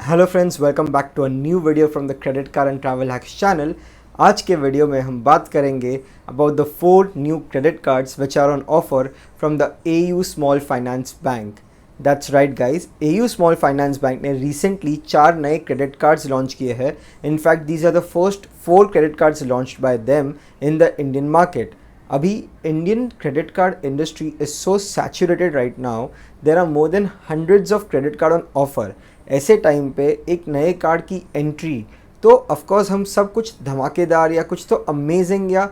Hello friends, welcome back to a new video from the credit card and travel hacks channel. आज के video में हम बात करेंगे about the 4 new credit cards which are on offer from the AU small finance bank. That's right guys, AU small finance bank ने recently 4 नए credit cards launch किए हैं। In fact these are the first 4 credit cards launched by them in the Indian market. अभी Indian credit card industry is so saturated right now, there are more than hundreds of credit card on offer. ऐसे time पे एक नए card की entry, तो of course हम सब कुछ धमाकेदार या कुछ तो अमेजिंग या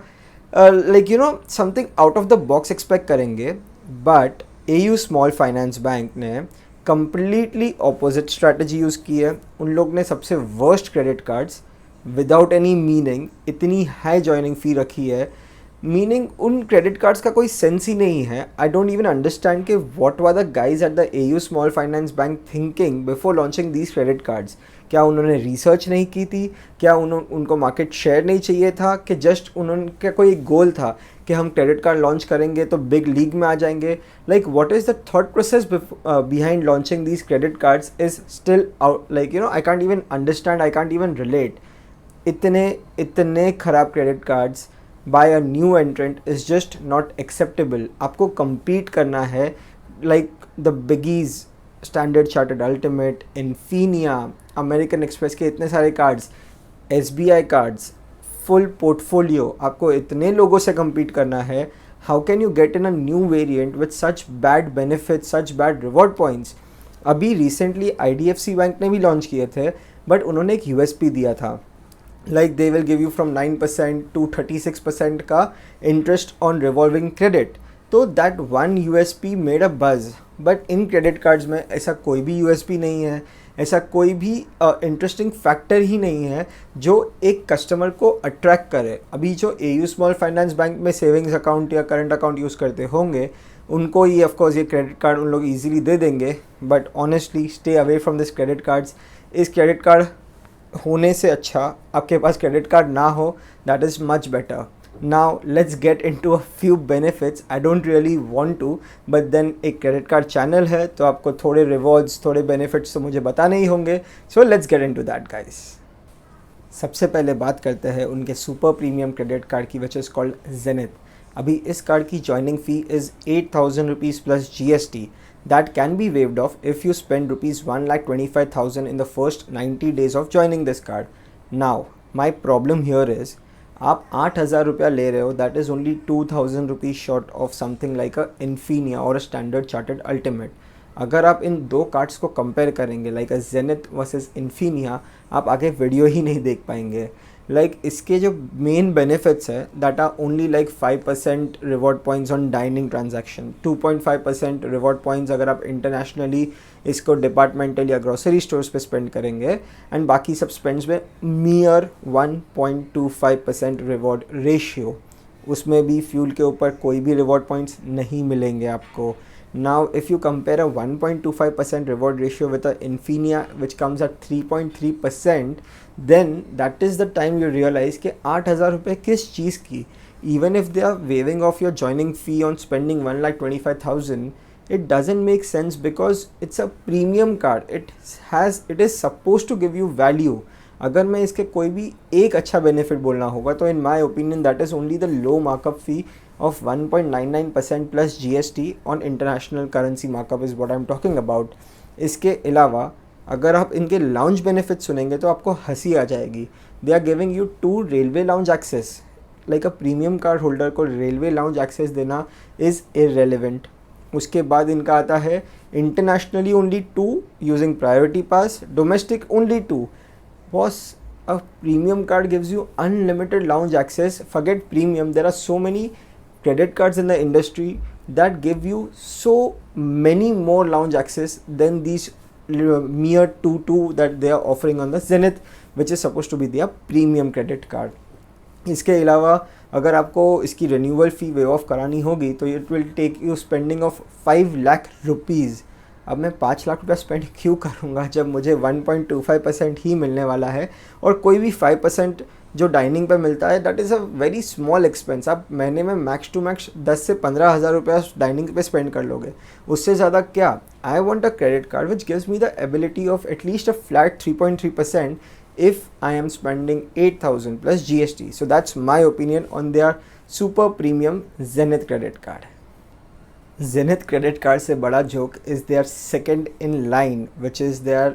something out of the box expect करेंगे। But AU small finance bank ने कम्प्लीटली ऑपोजिट स्ट्रैटेजी यूज़ की है। उन लोग ने सबसे worst credit cards without any meaning इतनी हाई जॉइनिंग फ़ी रखी है, मीनिंग उन क्रेडिट कार्ड्स का कोई सेंस ही नहीं है। आई डोंट इवन अंडरस्टैंड कि what were the guys at the AU small finance bank thinking before launching these credit cards. क्या उन्होंने रिसर्च नहीं की थी? क्या उनको मार्केट शेयर नहीं चाहिए था? कि जस्ट उनका कोई गोल था कि हम क्रेडिट कार्ड लॉन्च करेंगे तो बिग लीग में आ जाएंगे? Like what is the thought process behind launching these credit cards is still out, I can't even understand, I can't even relate. इतने खराब credit cards by a new entrant is just not acceptable. आपको compete करना है like the biggies, Standard Chartered ultimate, Infinia, American Express के इतने सारे cards, SBI cards, full portfolio. आपको इतने लोगों से compete करना है। How can you get in a new variant with such bad benefits, such bad reward points? अभी रिसेंटली IDFC बैंक ने भी लॉन्च किए थे, बट उन्होंने एक USP दिया था, like they will give you from 9% to 36% का interest on revolving credit. तो that one USP made a buzz, but in credit cards में ऐसा कोई भी USP नहीं है, ऐसा कोई भी इंटरेस्टिंग फैक्टर ही नहीं है जो एक कस्टमर को अट्रैक्ट करे। अभी जो एयू स्मॉल फाइनेंस बैंक में सेविंग्स अकाउंट या करंट अकाउंट यूज़ करते होंगे, उनको ये ऑफकोर्स ये क्रेडिट कार्ड उन लोग ईजिली दे देंगे, but honestly stay away from this credit cards. इस क्रेडिट कार्ड होने से अच्छा आपके पास क्रेडिट कार्ड ना हो, that is much better. Now let's get into a few benefits. I don't really want to, but then एक क्रेडिट कार्ड चैनल है तो आपको थोड़े रिवॉर्ड्स, थोड़े बेनिफिट्स तो मुझे बताने ही होंगे। So let's get into that guys. सबसे पहले बात करते हैं उनके सुपर प्रीमियम क्रेडिट कार्ड की, विच इज़ कॉल्ड जेनिथ। अभी इस कार्ड की joining fee is 8,000 rupees plus GST. That can be waived off if you spend rupees 1,25,000 in the first 90 days of joining this card. Now, my problem here is, आप 8,000 रुपया ले रहे हो, that is only 2,000 rupees short of something like a Infinia or a Standard Chartered Ultimate. अगर आप इन दो cards को compare करेंगे, like a Zenith versus Infinia, आप आगे वीडियो ही नहीं देख पाएंगे। इसके जो मेन बेनिफिट्स है, that are only 5% reward points on dining transaction, 2.5% reward points अगर आप इंटरनेशनली इसको डिपार्टमेंटल या ग्रोसरी स्टोर्स पे स्पेंड करेंगे, एंड बाकी सब स्पेंड्स में मियर 1.25% रिवॉर्ड रेशियो। उसमें भी फ्यूल के ऊपर कोई भी रिवॉर्ड पॉइंट्स नहीं मिलेंगे आपको। Now if you compare a 1.25% reward ratio with a Infinia which comes at 3.3%, then that is the time you realize कि 8,000 रुपये किस चीज़ की। Even if they are waiving off your joining fee on spending 1,25,000, it doesn't make sense because it's a premium card. It is supposed to give you value. अगर मैं इसके कोई भी एक अच्छा बेनिफिट बोलना होगा तो in my opinion that is only the low markup fee of 1.99% plus GST on international currency markup is what I'm talking about. इसके अलावा अगर आप इनके लाउंज बेनिफिट सुनेंगे तो आपको हंसी आ जाएगी। They are giving you 2 railway lounge access. Like a premium card holder को रेलवे लाउंज एक्सेस देना इज़ इररेलेवेंट। उसके बाद इनका आता है internationally only 2 using priority pass, domestic only 2। Boss, a premium card gives you unlimited lounge access. Forget premium, there are so many credit cards in the industry that give you so many more lounge access than these mere 2 that they are offering on the Zenith, which is supposed to be their premium credit card. इसके अलावा अगर आपको इसकी renewal fee wave of करानी होगी तो it will take you spending of 5 lakh rupees. अब मैं 5 लाख रुपया स्पेंड क्यों करूँगा जब मुझे 1.25% ही मिलने वाला है, और कोई भी 5% जो डाइनिंग पे मिलता है that is a very small expense. आप महीने में मैक्स टू मैक्स 10 से 15 हज़ार रुपया डाइनिंग पे स्पेंड कर लोगे, उससे ज़्यादा क्या। I want a credit card which gives me the ability of at least a flat 3.3% if I am spending 8,000 plus GST. So that's my opinion on their super premium Zenith credit card. Zenith credit card से बड़ा joke is their second in line, which is their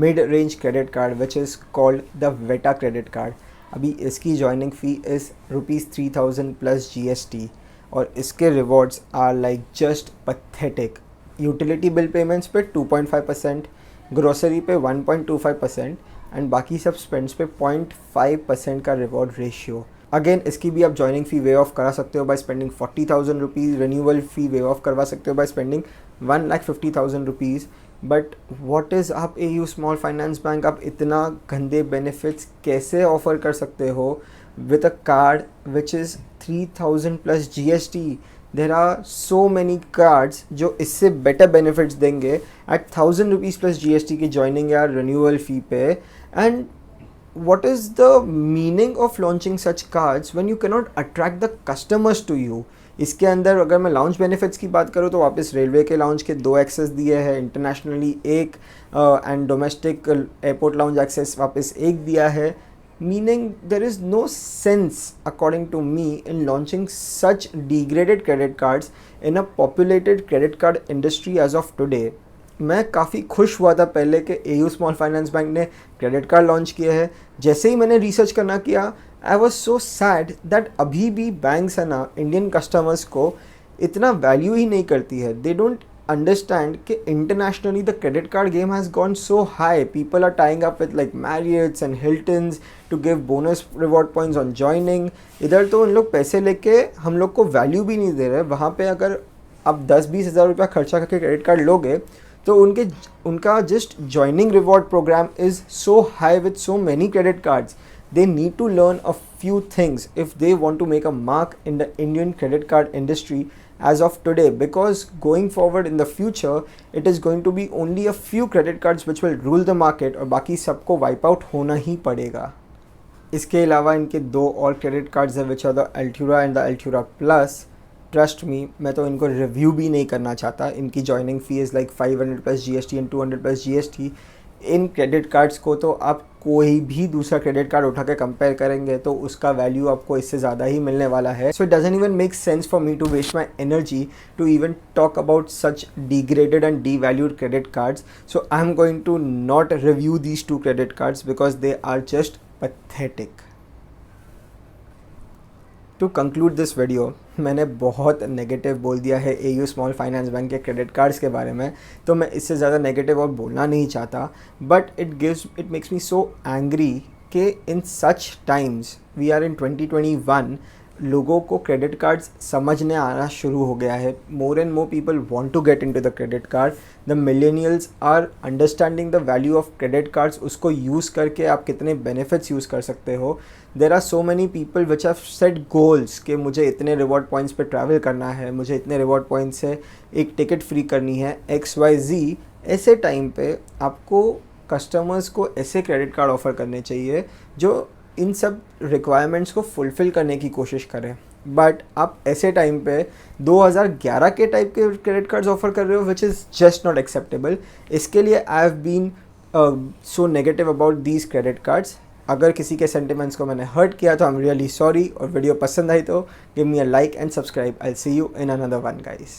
mid-range credit card, which is called the Veta credit card. अभी इसकी joining fee is ₹3,000 plus GST और इसके rewards are like just pathetic. Utility bill payments पे 2.5%, grocery पे 1.25% and बाकी सब spends पे 0.5% का रिवॉर्ड रेशियो। अगेन इसकी भी आप जॉइनिंग फ़ी वे ऑफ करा सकते हो by spending 40,000 rupees, renewal fee waive off करवा सकते हो by spending 1,50,000 rupees. But what is, आप AU स्मॉल फाइनेंस बैंक आप इतना गंदे बेनिफिट्स कैसे ऑफ़र कर सकते हो with a card which is 3,000 plus GST। There are so many cards जो इससे बेटर बेनिफिट्स देंगे एट 1,000 रुपीज़ प्लस GST की जॉइनिंग या रिन्यूअल फ़ी पे। And what is the meaning of launching such cards when you cannot attract the customers to you? इसके अंदर अगर मैं लाउंज बेनिफिट्स की बात करूँ तो वापस रेलवे के लाउंज के 2 एक्सेस दिए हैं, इंटरनेशनली एक and domestic airport lounge access वापस एक दिया है। Meaning there is no sense according to me in launching such degraded credit cards in a populated credit card industry as of today. मैं काफ़ी खुश हुआ था पहले कि AU स्मॉल फाइनेंस बैंक ने क्रेडिट कार्ड लॉन्च किया है। जैसे ही मैंने रिसर्च करना किया I was so sad that अभी भी बैंक्स है ना इंडियन कस्टमर्स को इतना वैल्यू ही नहीं करती है। दे डोंट अंडरस्टैंड कि internationally the credit card game has gone so high, people are tying up with like Marriotts and Hiltons to give bonus reward points on joining. इधर तो उन लोग पैसे लेके हम लोग को वैल्यू भी नहीं दे रहे। वहाँ पे अगर आप 10-20 हज़ार रुपया खर्चा करके क्रेडिट कार्ड लोगे तो उनका just joining reward program is so high with so many credit cards. They need to learn a few things if they want to make a mark in the Indian credit card industry as of today, because going forward in the future it is going to be only a few credit cards which will rule the market और बाकी सबको wipe out होना ही पड़ेगा। इसके अलावा इनके 2 और credit cards हैं which are the Altura and the Altura plus. Trust me, मैं तो इनको रिव्यू भी नहीं करना चाहता। इनकी joining fee is like 500 plus GST and 200 plus GST। इन क्रेडिट कार्ड्स को तो आप कोई भी दूसरा क्रेडिट कार्ड उठा के कंपेयर करेंगे तो उसका वैल्यू आपको इससे ज़्यादा ही मिलने वाला है। So it doesn't even make sense for me to waste my energy to even talk about such degraded and devalued credit cards. So I am going to not review these 2 credit cards because they are just pathetic. To conclude this video, मैंने बहुत negative बोल दिया है AU small finance bank के credit cards के बारे में, तो मैं इससे ज़्यादा नेगेटिव और बोलना नहीं चाहता। But it makes me so angry कि in such times we are in 2021 लोगों को क्रेडिट कार्ड्स समझने आना शुरू हो गया है। More and more people want to get into the credit card. The millennials are understanding the value of credit cards, उसको यूज़ करके आप कितने बेनिफिट्स यूज़ कर सकते हो। There are so many people which have set goals कि मुझे इतने रिवॉर्ड पॉइंट्स पे ट्रैवल करना है, मुझे इतने रिवॉर्ड पॉइंट्स से एक टिकट फ्री करनी है, XYZ। ऐसे टाइम पे आपको कस्टमर्स को ऐसे क्रेडिट कार्ड ऑफ़र करने चाहिए जो इन सब रिक्वायरमेंट्स को फुलफ़िल करने की कोशिश करें। बट आप ऐसे टाइम पे 2011 के टाइप के क्रेडिट कार्ड्स ऑफ़र कर रहे हो which is just not acceptable. इसके लिए I have been so negative about these credit cards. अगर किसी के सेंटिमेंट्स को मैंने हर्ट किया तो आई एम रियली सॉरी। और वीडियो पसंद आई तो give me a like and subscribe. I will see you in another one guys.